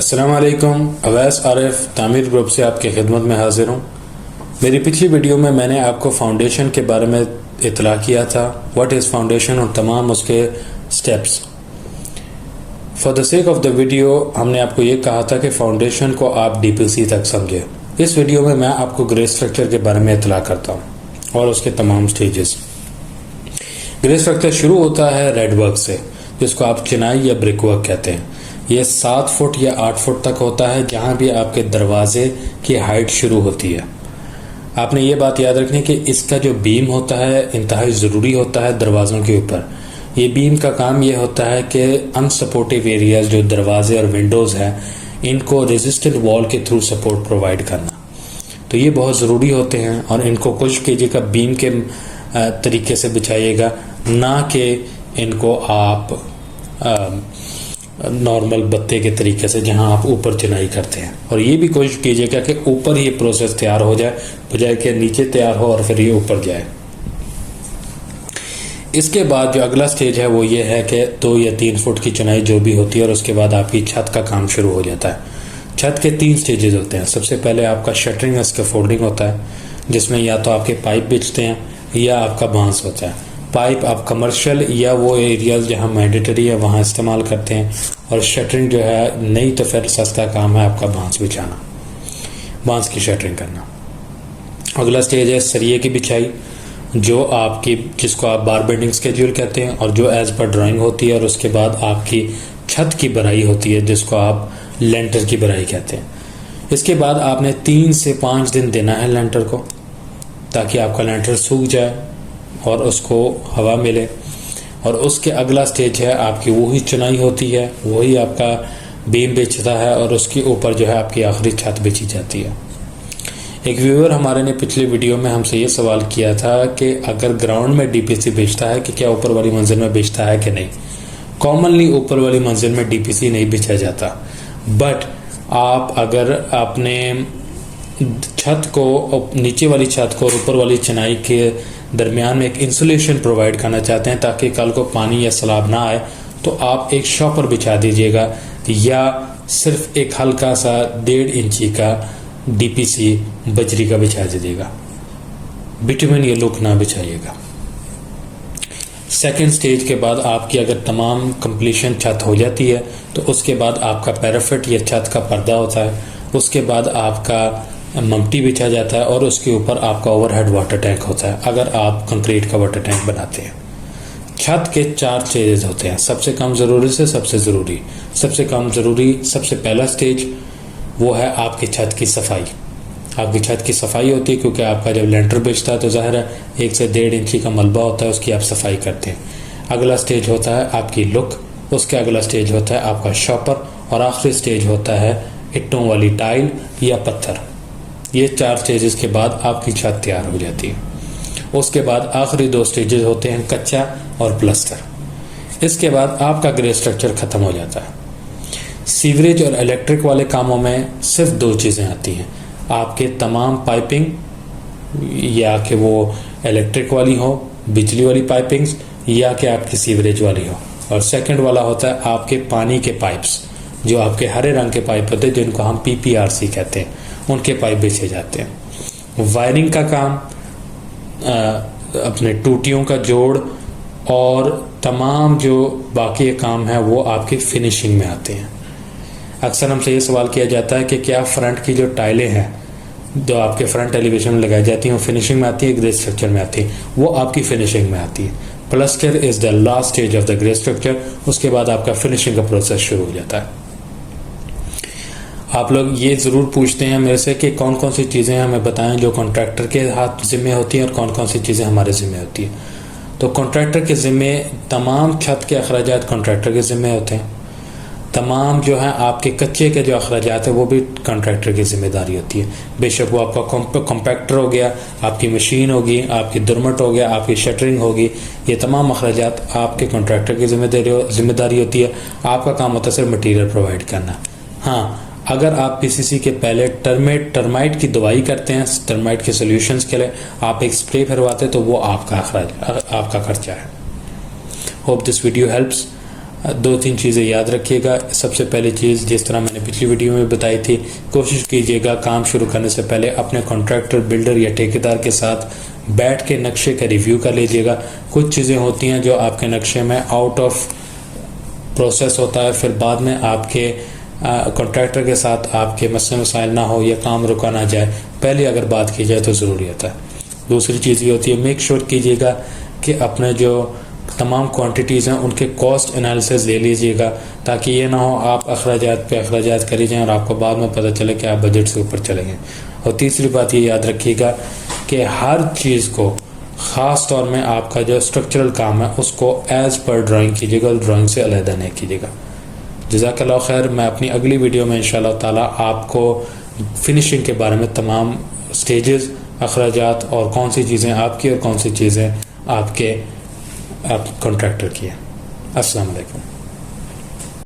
अस्सलाम वालेकुम। अवैस आरिफ तामीर ग्रुप से आपकी खिदमत में हाजिर हूँ। मेरी पिछली वीडियो में मैंने आपको फाउंडेशन के बारे में इतला किया था, व्हाट इज़ फाउंडेशन और तमाम उसके steps. For the sake of the video हमने आपको ये कहा था कि फाउंडेशन को आप डीपीसी तक समझे। इस वीडियो में मैं आपको ग्रे स्ट्रक्चर के बारे में इतला करता हूँ और उसके तमाम स्टेजेस। ग्रे स्ट्रक्चर शुरू होता है रेड वर्क से, जिसको आप चिनाई या ब्रिक वर्क कहते हैं। ये 7 फुट या 8 फुट तक होता है, जहां भी आपके दरवाजे की हाइट शुरू होती है। आपने ये बात याद रखनी कि इसका जो बीम होता है इंतहाई ज़रूरी होता है दरवाज़ों के ऊपर। ये बीम का काम ये होता है कि अनसपोर्टिव एरियाज जो दरवाजे और विंडोज़ हैं, इनको रेजिस्टेंट वॉल के थ्रू सपोर्ट प्रोवाइड करना। तो ये बहुत ज़रूरी होते हैं और इनको कोशिश कीजिएगा बीम के तरीके से बिछाइएगा, ना कि इनको आप नॉर्मल बत्ते के तरीके से जहां आप ऊपर चिनाई करते हैं। और ये भी कोशिश कीजिएगा कि ऊपर ही प्रोसेस तैयार हो जाए, बजाय कि नीचे तैयार हो और फिर ये ऊपर जाए। इसके बाद जो अगला स्टेज है वो ये है कि 2 या 3 फुट की चिनाई जो भी होती है, और उसके बाद आपकी छत का काम शुरू हो जाता है। छत के 3 स्टेजेस होते हैं। सबसे पहले आपका शटरिंग और स्कैफोल्डिंग होता है, जिसमें या तो आपके पाइप बिछते हैं या आपका बांस होता है। पाइप आप कमर्शियल या वो एरियाज जहाँ मैंडेटरी है वहाँ इस्तेमाल करते हैं, और शटरिंग जो है नहीं तो फिर सस्ता काम है आपका बांस बिछाना, बांस की शटरिंग करना। अगला स्टेज है सरिये की बिछाई, जो आपकी जिसको आप बार बेंडिंग स्केड्यूल कहते हैं और जो एज पर ड्राइंग होती है। और उसके बाद आपकी छत की भराई होती है, जिसको आप लेंटर की भराई कहते हैं। इसके बाद आपने 3 से 5 दिन देना है लेंटर को, ताकि आपका लेंटर सूख जाए और उसको हवा मिले। और उसके अगला स्टेज है आपकी वही चुनाई होती है, वही आपका बीम बिछता है, और उसके ऊपर जो है आपकी आखिरी छत बिछी जाती है। एक व्यूअर हमारे ने पिछले वीडियो में हमसे ये सवाल किया था कि अगर ग्राउंड में डीपीसी बिछता है कि क्या ऊपर वाली मंजिल में बिछता है कि नहीं। कॉमनली ऊपर वाली मंजिल में डीपीसी नहीं बिछा जाता, बट आप अगर अपने छत को, नीचे वाली छत को और ऊपर वाली चिनाई के दरमियान में एक इंसुलेशन प्रोवाइड करना चाहते हैं ताकि कल को पानी या सैलाब ना आए, तो आप एक शॉपर बिछा दीजिएगा, या सिर्फ एक हल्का सा 1.5 इंची का डीपीसी बजरी का बिछा दीजिएगा। बिटुमिन ये लुक ना बिछाइएगा। सेकेंड स्टेज के बाद आपकी अगर तमाम कंप्लीशन छत हो जाती है, तो उसके बाद आपका पैराफिट या छत का पर्दा होता है। उसके बाद आपका ममटी बिछा जाता है, और उसके ऊपर आपका ओवरहेड वाटर टैंक होता है, अगर आप कंक्रीट का वाटर टैंक बनाते हैं। छत के 4 स्टेजेस होते हैं, सबसे कम ज़रूरी से सबसे ज़रूरी। सबसे कम ज़रूरी सबसे पहला स्टेज वो है आपकी छत की सफाई। आपकी छत की सफाई होती है, क्योंकि आपका जब लेंटर बिछता है तो ज़ाहिर है 1 से 1.5 इंची का मलबा होता है, उसकी आप सफाई करते हैं। अगला स्टेज होता है आपकी लुक, उसके अगला स्टेज होता है आपका शॉपर, और आखिरी स्टेज होता है ईंटों वाली टाइल या पत्थर। ये 4 स्टेजेस के बाद आपकी छत तैयार हो जाती है। उसके बाद आखिरी 2 स्टेजेस होते हैं कच्चा और प्लास्टर। इसके बाद आपका ग्रे स्ट्रक्चर खत्म हो जाता है। सीवरेज और इलेक्ट्रिक वाले कामों में सिर्फ 2 चीज़ें आती हैं, आपके तमाम पाइपिंग, या कि वो इलेक्ट्रिक वाली हो, बिजली वाली पाइपिंग्स, या कि आपकी सीवरेज वाली हो। और सेकंड वाला होता है आपके पानी के पाइप्स, जो आपके हरे रंग के पाइप होते हैं, जिनको हम PPRC कहते हैं, उनके पाइप बिछे जाते हैं। वायरिंग का काम, अपने टूटियों का जोड़ और तमाम जो बाकी काम है वो आपकी फिनिशिंग में आते हैं। अक्सर हमसे ये सवाल किया जाता है कि क्या फ्रंट की जो टाइलें हैं जो आपके फ्रंट एलिवेशन में लगाई जाती हैं वो फिनिशिंग में आती है, ग्रे स्ट्रक्चर में आती है? वो आपकी फिनिशिंग में आती है। Plaster is the last stage of the grey structure. उसके बाद आपका फिनिशिंग का प्रोसेस शुरू हो जाता है। आप लोग ये ज़रूर पूछते हैं मेरे से कि कौन कौन सी चीज़ें हमें बताएं जो कॉन्ट्रैक्टर के हाथ ज़िम्मे होती हैं और कौन कौन सी चीज़ें हमारे ज़िम्मे होती हैं। तो कॉन्ट्रैक्टर के ज़िम्मे तमाम छत के अखराजात कॉन्ट्रैक्टर के ज़िम्मे होते हैं। तमाम जो है आपके कच्चे के जो अखराजात है वो भी कॉन्ट्रैक्टर की जिम्मेदारी होती है। बेशक वो आपका कॉम्पैक्टर हो गया, आपकी मशीन होगी, आपकी दुरमट हो गया, आपकी शटरिंग होगी, ये तमाम अखराजात आपके कॉन्ट्रैक्टर की जिम्मेदारी होती है। आपका काम होता है सिर्फ मटीरियल प्रोवाइड करना। हाँ, अगर आप PCC के पहले टर्माइट की दवाई करते हैं, टर्माइट के सोल्यूशंस के लिए आप एक स्प्रे फिरवाते हैं, तो वो आपका खर्चा है। Hope this video helps. दो तीन चीज़ें याद रखिएगा। सबसे पहली चीज़, जिस तरह मैंने पिछली वीडियो में बताई थी, कोशिश कीजिएगा काम शुरू करने से पहले अपने कॉन्ट्रैक्टर, बिल्डर या ठेकेदार के साथ बैठ के नक्शे का रिव्यू कर लीजिएगा। कुछ चीज़ें होती हैं जो आपके नक्शे में आउट ऑफ प्रोसेस होता है, फिर बाद में आपके कॉन्ट्रैक्टर के साथ आपके मसले मसाइल ना हो या काम रुका ना जाए, पहले अगर बात की जाए तो ज़रूरी होता है। दूसरी चीज़ ये होती है, मेक श्योर कीजिएगा कि अपने जो तमाम क्वांटिटीज़ हैं उनके कॉस्ट एनालिसिस ले लीजिएगा, ताकि ये ना हो आप अखराजात पे अखराजात करी जाएं और आपको बाद में पता चले कि आप बजट से ऊपर चले गए। और तीसरी बात ये याद रखिएगा कि हर चीज़ को, ख़ास तौर में आपका जो स्ट्रक्चरल काम है, उसको एज़ पर ड्राइंग कीजिएगा, ड्राइंग से अलहदा नहीं कीजिएगा। जज़ाकल्लाह खैर। मैं अपनी अगली वीडियो में इंशाअल्लाह ताला आपको फिनिशिंग के बारे में तमाम स्टेजेस, अखराजात और कौन सी चीज़ें आपकी और कौन सी चीज़ें आपके कॉन्ट्रैक्टर की है। अस्सलाम वालेकुम।